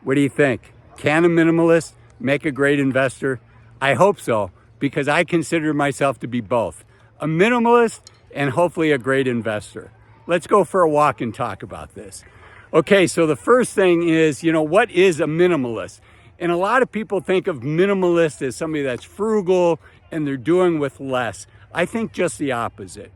What do you think? Can a minimalist make a great investor? I hope so, because I consider myself to be both a minimalist and hopefully a great investor. Let's go for a walk and talk about this. Okay, so the first thing is, what is a minimalist? And a lot of people think of minimalist as somebody that's frugal and they're doing with less. I think just the opposite.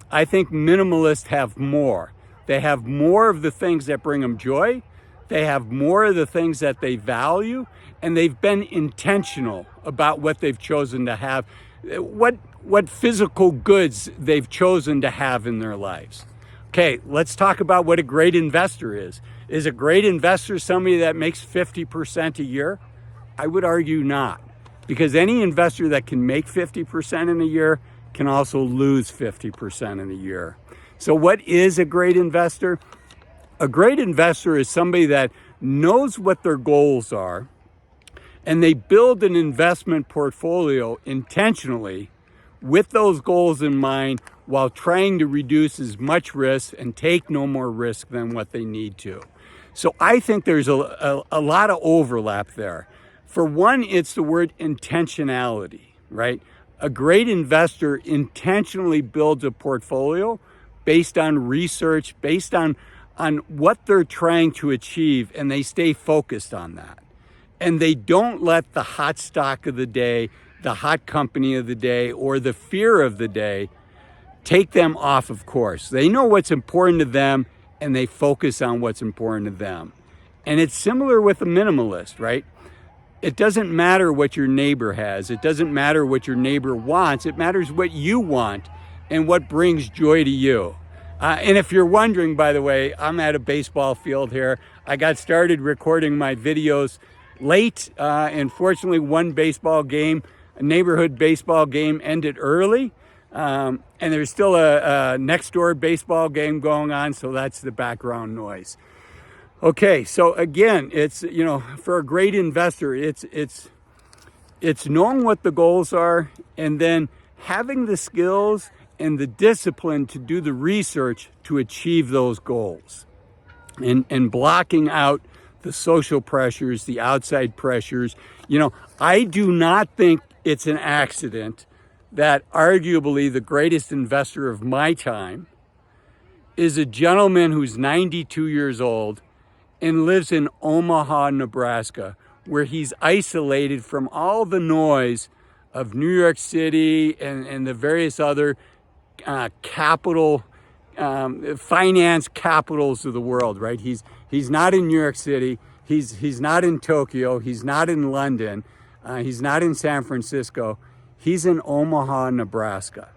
I think minimalists have more. They have more of the things that bring them joy. They have more of the things that they value, and they've been intentional about what they've chosen to have, what physical goods they've chosen to have in their lives. Okay, let's talk about what a great investor is. Is a great investor somebody that makes 50% a year? I would argue not, because any investor that can make 50% in a year can also lose 50% in a year. So what is a great investor? A great investor is somebody that knows what their goals are, and they build an investment portfolio intentionally with those goals in mind while trying to reduce as much risk and take no more risk than what they need to. So I think there's a lot of overlap there. For one, it's the word intentionality, right? A great investor intentionally builds a portfolio based on research, based on what they're trying to achieve, and they stay focused on that. And they don't let the hot stock of the day, the hot company of the day, or the fear of the day take them off of course. They know what's important to them, and they focus on what's important to them. And it's similar with a minimalist, right? It doesn't matter what your neighbor has. It doesn't matter what your neighbor wants. It matters what you want and what brings joy to you. And if you're wondering, by the way, I'm at a baseball field here. I got started recording my videos late, and fortunately one baseball game, a neighborhood baseball game, ended early. And there's still a next door baseball game going on, so that's the background noise. Okay, so again, it's, for a great investor, it's knowing what the goals are and then having the skills and the discipline to do the research to achieve those goals, and blocking out the social pressures, the outside pressures. I do not think it's an accident that arguably the greatest investor of my time is a gentleman who's 92 years old and lives in Omaha, Nebraska, where he's isolated from all the noise of New York City and the various other finance capitals of the world, right? He's not in New York City. He's not in Tokyo. He's not in London. He's not in San Francisco. He's in Omaha, Nebraska.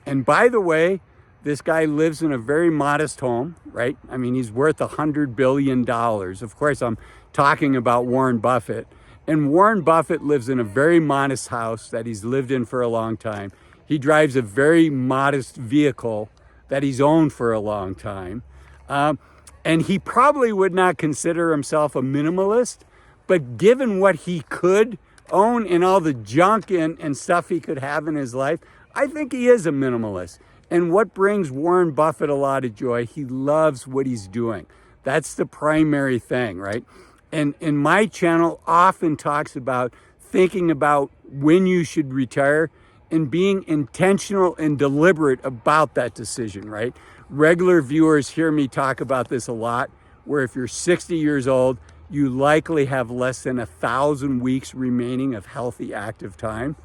And by the way, this guy lives in a very modest home, right? I mean, he's worth $100 billion. Of course, I'm talking about Warren Buffett. And Warren Buffett lives in a very modest house that he's lived in for a long time. He drives a very modest vehicle that he's owned for a long time. And he probably would not consider himself a minimalist, but given what he could own and all the junk and stuff he could have in his life, I think he is a minimalist. And what brings Warren Buffett a lot of joy, he loves what he's doing. That's the primary thing, right? And my channel often talks about thinking about when you should retire and being intentional and deliberate about that decision, right? Regular viewers hear me talk about this a lot, where if you're 60 years old, you likely have less than 1,000 weeks remaining of healthy active time.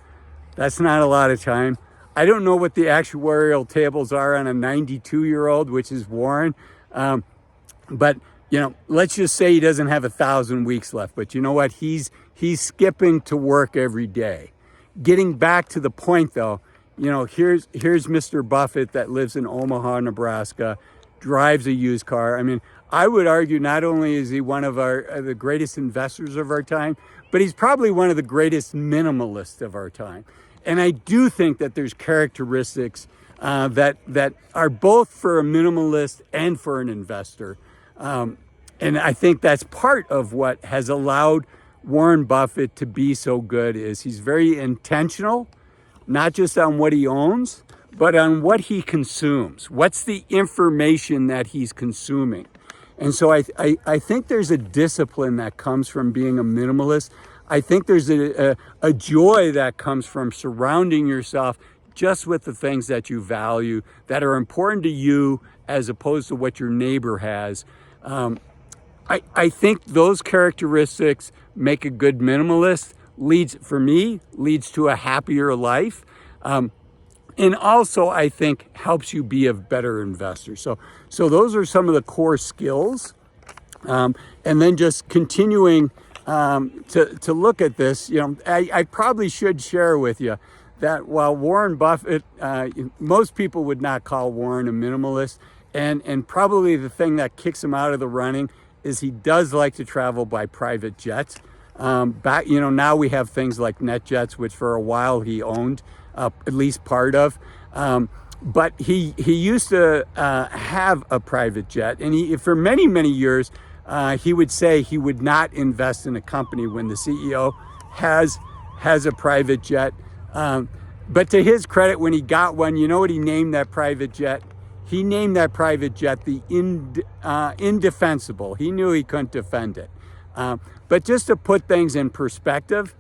That's not a lot of time. I don't know what the actuarial tables are on a 92-year-old, which is Warren. But, let's just say he doesn't have 1,000 weeks left. But you know what? He's skipping to work every day. Getting back to the point, though, here's Mr. Buffett that lives in Omaha, Nebraska, drives a used car. I mean, I would argue not only is he one of the greatest investors of our time, but he's probably one of the greatest minimalists of our time. And I do think that there's characteristics that are both for a minimalist and for an investor. And I think that's part of what has allowed Warren Buffett to be so good is he's very intentional, not just on what he owns, but on what he consumes. What's the information that he's consuming? And so I think there's a discipline that comes from being a minimalist. I think there's a joy that comes from surrounding yourself just with the things that you value, that are important to you as opposed to what your neighbor has. I think those characteristics make a good minimalist, leads to a happier life. And also, I think, helps you be a better investor. So those are some of the core skills. And then just continuing to look at this, I probably should share with you that while Warren Buffett, most people would not call Warren a minimalist, and probably the thing that kicks him out of the running is he does like to travel by private jets. Now we have things like NetJets, which for a while he owned at least part of. But he used to have a private jet, and for many years he would say he would not invest in a company when the CEO has a private jet. But to his credit, when he got one, you know what he named that private jet? He named that private jet the indefensible. He knew he couldn't defend it. But just to put things in perspective,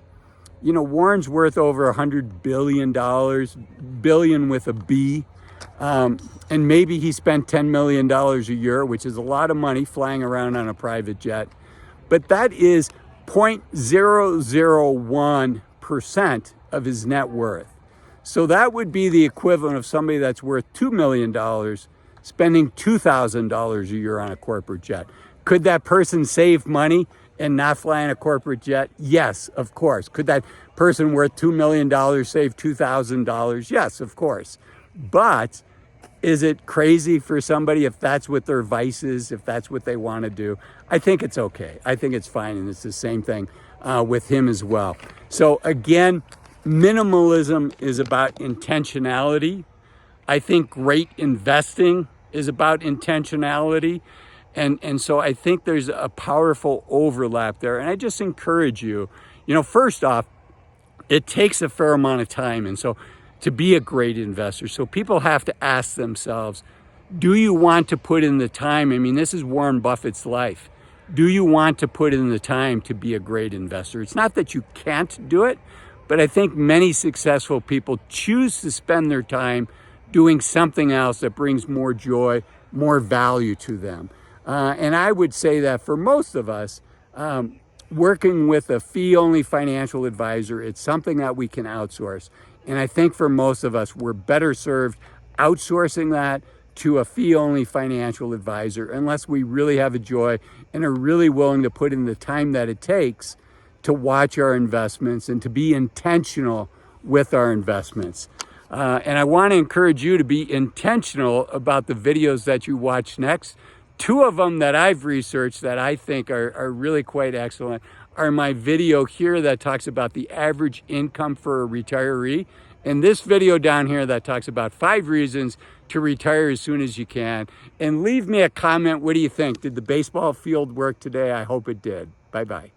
Warren's worth over $100 billion, billion with a B. And maybe he spent $10 million a year, which is a lot of money flying around on a private jet. But that is 0.001% of his net worth. So that would be the equivalent of somebody that's worth $2 million spending $2,000 a year on a corporate jet. Could that person save money and not fly in a corporate jet? Yes, of course. Could that person worth $2 million save $2,000? Yes, of course. But is it crazy for somebody if that's what their vice is, if that's what they want to do? I think it's okay. I think it's fine. And it's the same thing with him as well. So again, minimalism is about intentionality. I think great investing is about intentionality. And so I think there's a powerful overlap there. And I just encourage you, first off, it takes a fair amount of time. And so to be a great investor, so people have to ask themselves, do you want to put in the time? I mean, this is Warren Buffett's life. Do you want to put in the time to be a great investor? It's not that you can't do it, but I think many successful people choose to spend their time doing something else that brings more joy, more value to them. And I would say that for most of us, working with a fee-only financial advisor, it's something that we can outsource. And I think for most of us, we're better served outsourcing that to a fee-only financial advisor, unless we really have a joy and are really willing to put in the time that it takes to watch our investments and to be intentional with our investments. And I want to encourage you to be intentional about the videos that you watch next. Two of them that I've researched that I think are really quite excellent are my video here that talks about the average income for a retiree, and this video down here that talks about 5 reasons to retire as soon as you can. And leave me a comment. What do you think? Did the baseball field work today? I hope it did. Bye-bye.